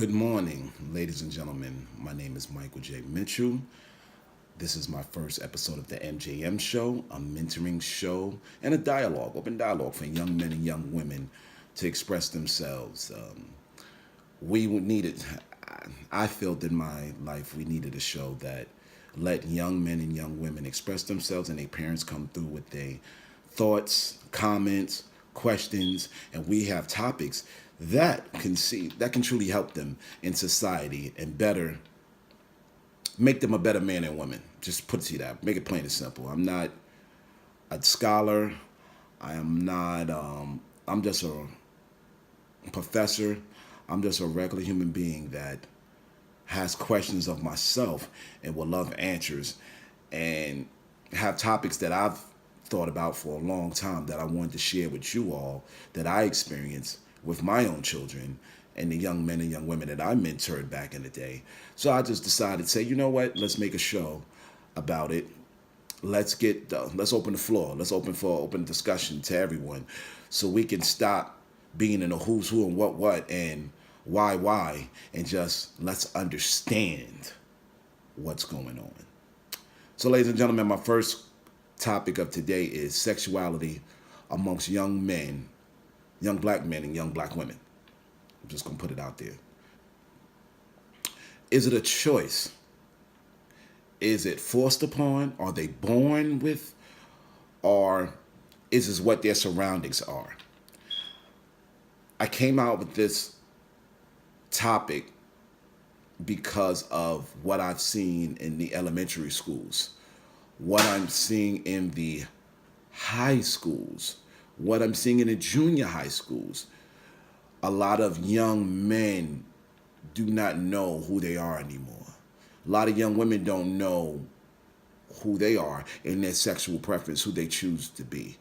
Good morning, ladies and gentlemen. My name is Michael J. Mitchell. This is my first episode of the MJM Show, a mentoring show and a dialogue, open dialogue for young men and young women to express themselves. We needed, I felt in my life, we needed a show that let young men and young women express themselves and their parents come through with their thoughts, comments, questions, and we have topics that can truly help them in society and better make them a better man and woman. Just put it to that. Make it plain and simple. I'm not a scholar. I am not. I'm just a professor. I'm just a regular human being that has questions of myself and would love answers, and have topics that I've thought about for a long time that I wanted to share with you all that I experienced with my own children and the young men and young women that I mentored back in the day. So I just decided to say, you know what, let's make a show about it. Let's open the floor. Let's open for open discussion to everyone so we can stop being in a who's who and what and why, and just let's understand what's going on. So ladies and gentlemen, my first topic of today is sexuality amongst young men, young black men and young black women. I'm just going to put it out there. Is it a choice? Is it forced upon? Are they born with? Or is this what their surroundings are? I came out with this topic because of what I've seen in the elementary schools, what I'm seeing in the high schools, what I'm seeing in the junior high schools. A lot of young men do not know who they are anymore. A lot of young women don't know who they are in their sexual preference, who they choose to be,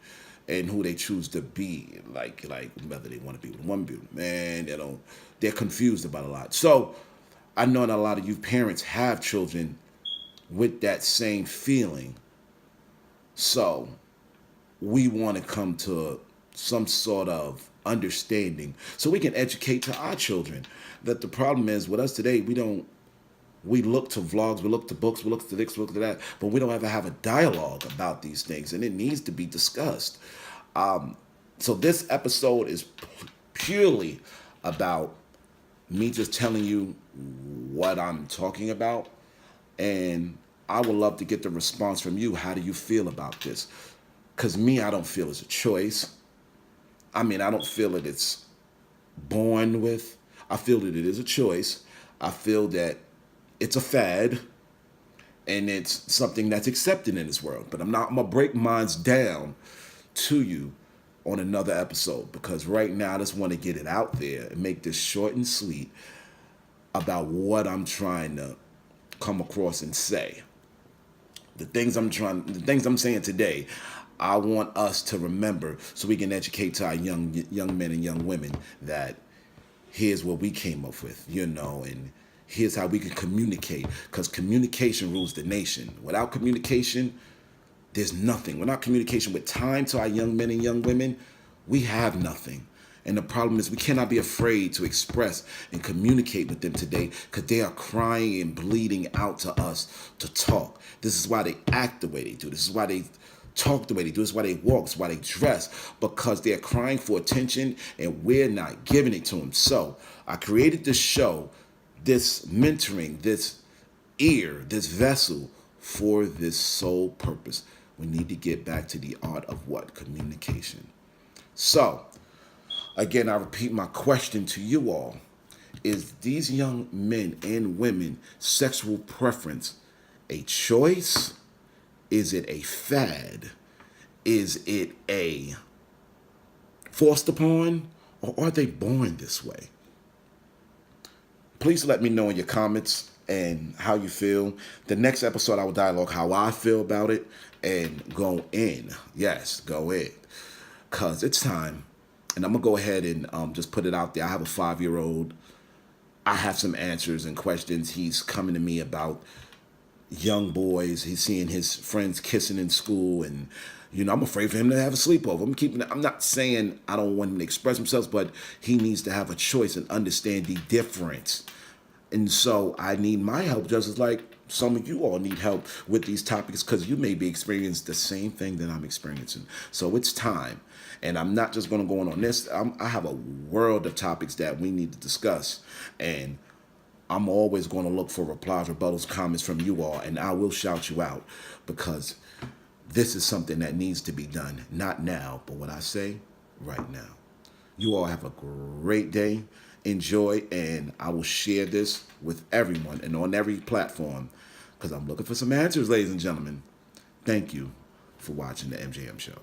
and who they choose to be, like whether they want to be with a woman, be with a man. They're confused about a lot. So I know that a lot of you parents have children with that same feeling. So we want to come to some sort of understanding so we can educate to our children that the problem is with us today, we look to vlogs, we look to books, we look to this, we look to that, but we don't ever have a dialogue about these things, and it needs to be discussed. So this episode is purely about me just telling you what I'm talking about, and I would love to get the response from you. How do you feel about this? Because me, I don't feel it's a choice. I mean, I don't feel that it's born with. I feel that it is a choice. I feel that it's a fad and it's something that's accepted in this world. But I'm gonna break mines down to you on another episode, because right now I just want to get it out there and make this short and sweet about what I'm trying to come across and say. The things I'm saying today, I want us to remember so we can educate to our young men and young women that here's what we came up with, and here's how we can communicate, because communication rules the nation. Without communication, there's nothing. Without communication with time to our young men and young women, we have nothing. And the problem is we cannot be afraid to express and communicate with them today, because they are crying and bleeding out to us to talk. This is why they act the way they do. This is why they talk the way they do. This is why they walk. This is why they dress, because they're crying for attention and we're not giving it to them. So I created this show, this mentoring, this ear, this vessel for this sole purpose. We need to get back to the art of what? Communication. So again, I repeat my question to you all. Is these young men and women sexual preference a choice? Is it a fad? Is it a forced upon? Or are they born this way? Please let me know in your comments and how you feel. The next episode, I will dialogue how I feel about it and go in. Yes, go in. Because it's time. And I'm going to go ahead and just put it out there. I have a 5-year-old. I have some answers and questions. He's coming to me about young boys. He's seeing his friends kissing in school and, I'm afraid for him to have a sleepover. I'm not saying I don't want him to express himself, but he needs to have a choice and understand the difference. And so I need my help just as like some of you all need help with these topics because you may be experiencing the same thing that I'm experiencing. So it's time. And I'm not just going to go on this. I have a world of topics that we need to discuss. And I'm always going to look for replies, rebuttals, comments from you all. And I will shout you out because this is something that needs to be done. Not now, but what I say right now. You all have a great day. Enjoy, and I will share this with everyone and on every platform because I'm looking for some answers, ladies and gentlemen. Thank you for watching the MJM Show.